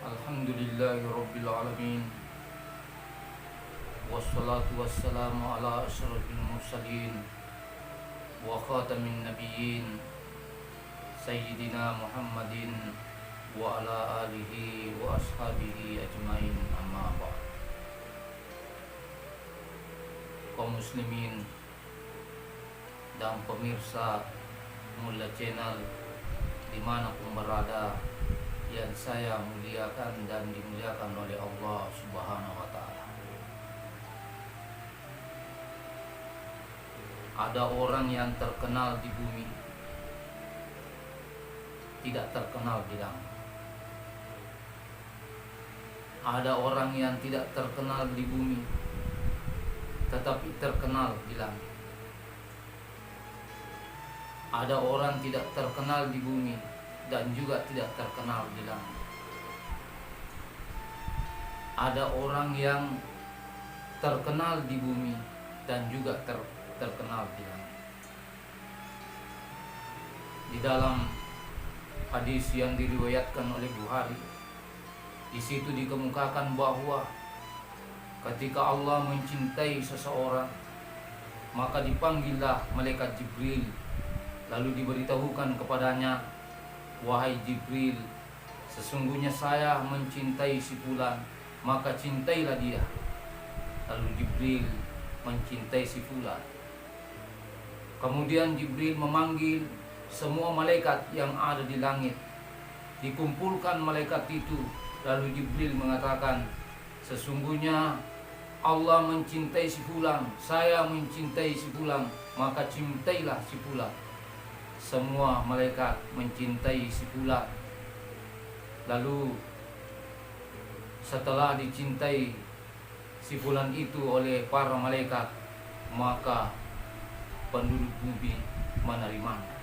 Alhamdulillahirabbil alamin. Wassalatu wassalamu ala asyrafil mursalin wa khatamin nabiyyin Sayyidina Muhammadin wa ala alihi wa ashabihi ajmain, amma ba'd. Kaum muslimin dan pemirsa Mulla Channel dimanapun berada, yang saya muliakan dan dimuliakan oleh Allah Subhanahu wa Ta'ala. Ada orang yang terkenal di bumi, tidak terkenal di langit. Ada orang yang tidak terkenal di bumi, tetapi terkenal di langit. Ada orang tidak terkenal di bumi dan juga tidak terkenal di langit. Ada orang yang terkenal di bumi dan juga terkenal di langit. Di dalam hadis yang diriwayatkan oleh Bukhari, di situ dikemukakan bahwa ketika Allah mencintai seseorang, maka dipanggillah malaikat Jibril, lalu diberitahukan kepadanya, "Wahai Jibril, sesungguhnya saya mencintai si fulan, maka cintailah dia." Lalu Jibril mencintai si fulan. Kemudian Jibril memanggil semua malaikat yang ada di langit. Dikumpulkan malaikat itu, lalu Jibril mengatakan, "Sesungguhnya Allah mencintai si fulan, saya mencintai si fulan, maka cintailah si fulan." Semua malaikat mencintai si fulan. Lalu setelah dicintai si fulan itu oleh para malaikat, maka penduduk bumi menerimanya.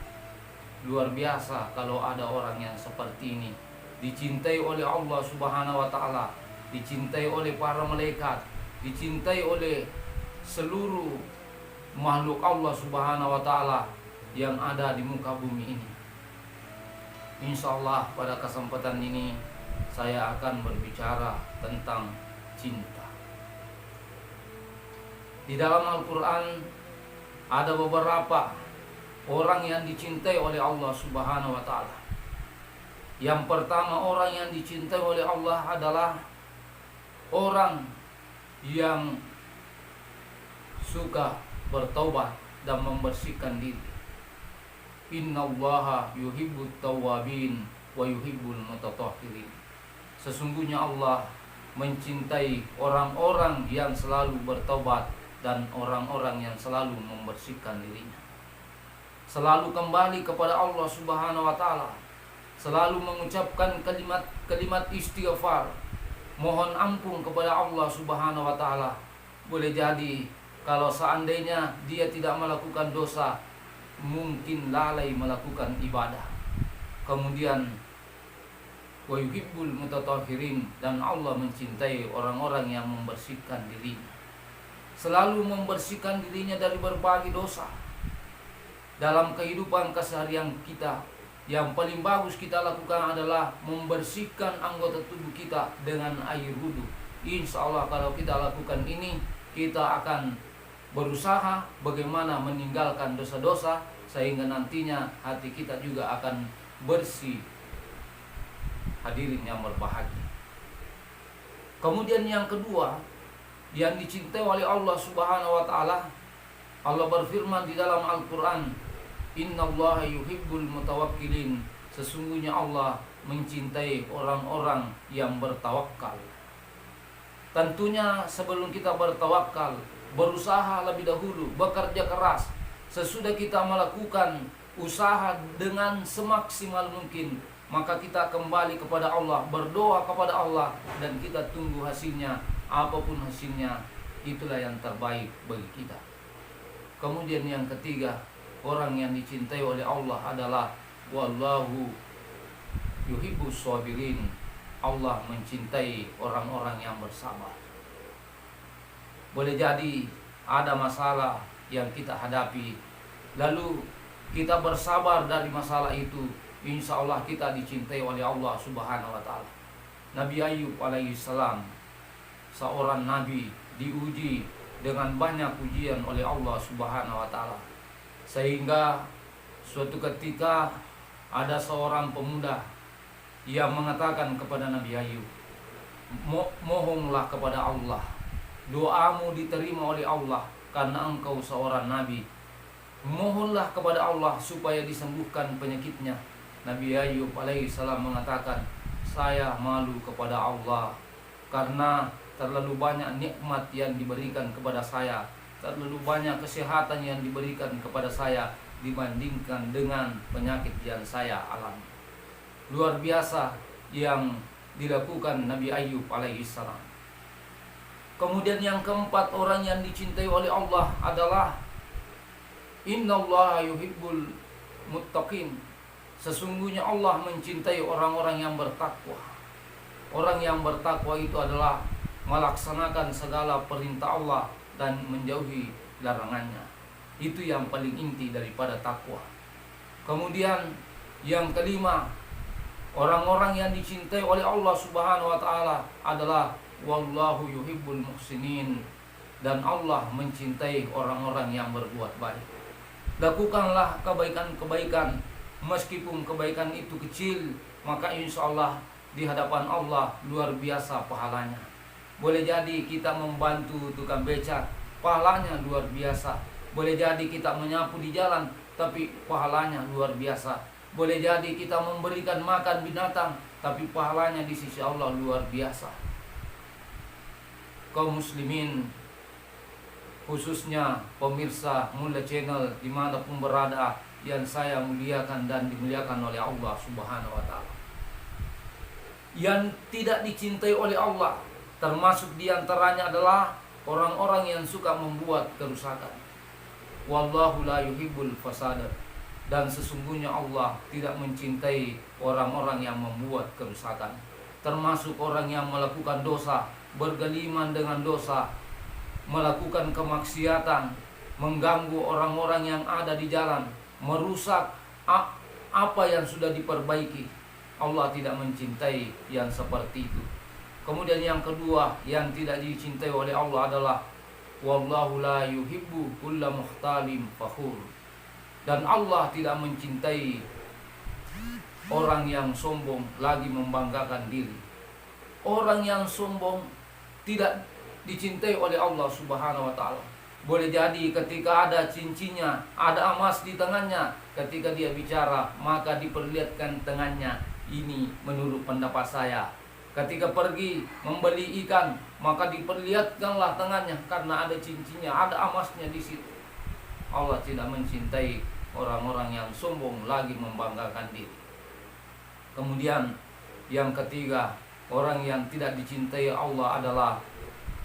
Luar biasa kalau ada orang yang seperti ini, dicintai oleh Allah Subhanahu wa Ta'ala, dicintai oleh para malaikat, dicintai oleh seluruh makhluk Allah Subhanahu wa Ta'ala yang ada di muka bumi ini. Insyaallah pada kesempatan ini saya akan berbicara tentang cinta. Di dalam Al-Quran ada beberapa orang yang dicintai oleh Allah Subhanahu wa Ta'ala. Yang pertama, orang yang dicintai oleh Allah adalah orang yang suka bertaubat dan membersihkan diri. Innallaha yuhibbut tawwabin wa yuhibbul mutatahhirin. Sesungguhnya Allah mencintai orang-orang yang selalu bertaubat dan orang-orang yang selalu membersihkan dirinya, selalu kembali kepada Allah Subhanahu wa Ta'ala, selalu mengucapkan kalimat istighfar, mohon ampun kepada Allah Subhanahu wa Ta'ala. Boleh jadi kalau seandainya dia tidak melakukan dosa, mungkin lalai melakukan ibadah. Kemudian wa yuhibbul mutatahhirin, dan Allah mencintai orang-orang yang membersihkan dirinya, selalu membersihkan dirinya dari berbagai dosa. Dalam kehidupan keseharian kita, yang paling bagus kita lakukan adalah membersihkan anggota tubuh kita dengan air wudu. Insya Allah kalau kita lakukan ini, kita akan berusaha bagaimana meninggalkan dosa-dosa, sehingga nantinya hati kita juga akan bersih. Hadirin yang berbahagia. Kemudian yang kedua, yang dicintai oleh Allah Subhanahu wa Ta'ala, Allah berfirman di dalam Al-Quran, "Innallaha yuhibbul mutawakkilin." Sesungguhnya Allah mencintai orang-orang yang bertawakal. Tentunya sebelum kita bertawakal, berusaha lebih dahulu, bekerja keras. Sesudah kita melakukan usaha dengan semaksimal mungkin, maka kita kembali kepada Allah, berdoa kepada Allah, dan kita tunggu hasilnya. Apapun hasilnya, itulah yang terbaik bagi kita. Kemudian yang ketiga, orang yang dicintai oleh Allah adalah wallahu yuhibbus sabirin. Allah mencintai orang-orang yang bersabar. Boleh jadi ada masalah yang kita hadapi, lalu kita bersabar dari masalah itu, insya Allah kita dicintai oleh Allah Subhanahu wa Ta'ala. Nabi Ayub alaihissalam, seorang nabi, diuji dengan banyak ujian oleh Allah Subhanahu wa taala. Sehingga suatu ketika ada seorang pemuda yang mengatakan kepada Nabi Ayub, mohonlah kepada Allah, doamu diterima oleh Allah karena engkau seorang nabi. Mohonlah kepada Allah supaya disembuhkan penyakitnya. Nabi Ayub alaihissalam mengatakan, saya malu kepada Allah karena terlalu banyak nikmat yang diberikan kepada saya, terlalu banyak kesehatan yang diberikan kepada saya dibandingkan dengan penyakit yang saya alami. Luar biasa yang dilakukan Nabi Ayub alaihissalam. Kemudian yang keempat, orang yang dicintai oleh Allah adalah Innallaha yuhibbul muttaqin. Sesungguhnya Allah mencintai orang-orang yang bertakwa. Orang yang bertakwa itu adalah melaksanakan segala perintah Allah dan menjauhi larangannya. Itu yang paling inti daripada takwa. Kemudian yang kelima, orang-orang yang dicintai oleh Allah Subhanahu wa taala adalah wallahu yuhibbul muhsinin, dan Allah mencintai orang-orang yang berbuat baik. Lakukanlah kebaikan-kebaikan, meskipun kebaikan itu kecil, maka insya Allah di hadapan Allah luar biasa pahalanya. Boleh jadi kita membantu tukang becak, pahalanya luar biasa. Boleh jadi kita menyapu di jalan, tapi pahalanya luar biasa. Boleh jadi kita memberikan makan binatang, tapi pahalanya di sisi Allah luar biasa. Kaum muslimin, khususnya pemirsa Mulia Channel dimanapun berada, yang saya muliakan dan dimuliakan oleh Allah Subhanahu wa taala, yang tidak dicintai oleh Allah termasuk diantaranya adalah orang-orang yang suka membuat kerusakan. Wallahu la yuhibbul fasada, dan sesungguhnya Allah tidak mencintai orang-orang yang membuat kerusakan, termasuk orang yang melakukan dosa, bergeliman dengan dosa, melakukan kemaksiatan, mengganggu orang-orang yang ada di jalan, merusak apa yang sudah diperbaiki. Allah tidak mencintai yang seperti itu. Kemudian yang kedua yang tidak dicintai oleh Allah adalah wallahu la yuhibbu kulla mukhtalin fakhur, dan Allah tidak mencintai orang yang sombong lagi membanggakan diri. Orang yang sombong tidak dicintai oleh Allah Subhanahu wa taala. Boleh jadi ketika ada cincinnya, ada emas di tangannya, ketika dia bicara maka diperlihatkan tangannya, ini menurut pendapat saya. Ketika pergi membeli ikan, maka diperlihatkanlah tangannya karena ada cincinnya, ada emasnya di situ. Allah tidak mencintai orang-orang yang sombong lagi membanggakan diri. Kemudian yang ketiga, orang yang tidak dicintai Allah adalah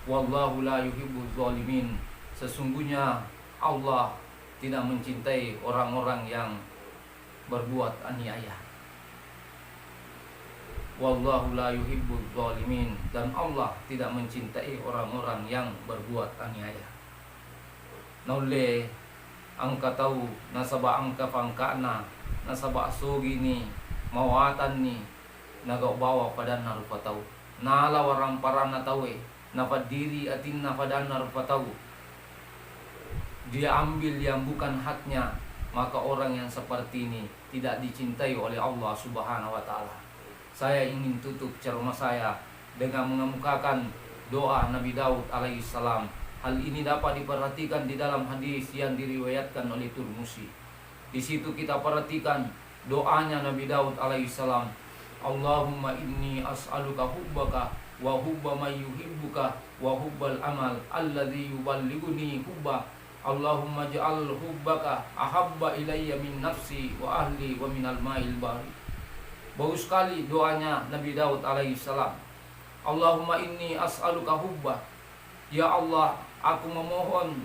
wallahu la yuhibbuz zalimin. Sesungguhnya Allah tidak mencintai orang-orang yang berbuat aniaya. Wallahu la yuhibbuz zalimin, dan Allah tidak mencintai orang-orang yang berbuat aniaya. Naule angka tahu nasaba angka pangkana nasaba sugini mawatan ni nagaw bawa pada narupataw nala warang parana tawe nafad diri atin nafadan narupataw. Dia ambil yang bukan haknya, maka orang yang seperti ini tidak dicintai oleh Allah Subhanahu wa taala. Saya ingin tutup ceramah saya dengan mengemukakan doa Nabi Daud alaihissalam. Hal ini dapat diperhatikan di dalam hadis yang diriwayatkan oleh Tirmidzi. Di situ kita perhatikan doanya Nabi Daud alaihissalam. Allahumma inni as'aluka hubbaka wa hubba may yuhibbuka wa hubbal amal alladhi yuballighuni hubba. Allahumma ja'al hubbaka ahabba ilayya min nafsi wa ahli wa minal ma'il bari. Bagus sekali doanya Nabi Daud alaihissalam. Allahumma inni as'aluka hubba. Ya Allah, aku memohon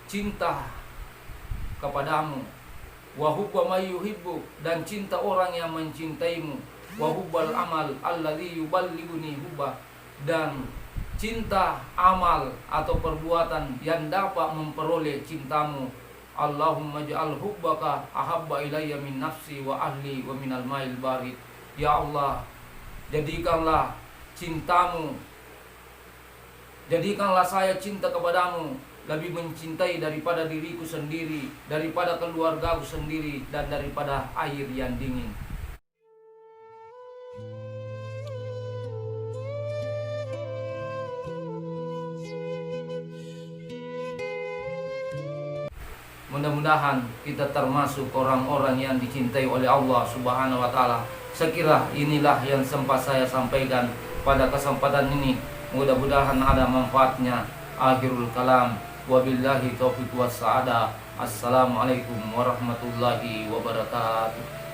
cinta kepadamu. Wa hubba may yuhibbu, dan cinta orang yang mencintaimu. Wa hubbal amal alladhi yuballighuni hubba, dan cinta amal atau perbuatan yang dapat memperoleh cintamu. Allahumma ja'al hubbaka ahabba ilayya min nafsi wa ahli wa minal ma'il barid. Ya Allah, jadikanlah cintamu. Jadikanlah saya cinta kepadamu lebih mencintai daripada diriku sendiri, daripada keluargaku sendiri, dan daripada air yang dingin. Mudah-mudahan kita termasuk orang-orang yang dicintai oleh Allah Subhanahu wa taala. Sekira inilah yang sempat saya sampaikan pada kesempatan ini. Mudah-mudahan ada manfaatnya. Akhirul kalam. Wabillahi taufiq was sa'adah. Assalamualaikum warahmatullahi wabarakatuh.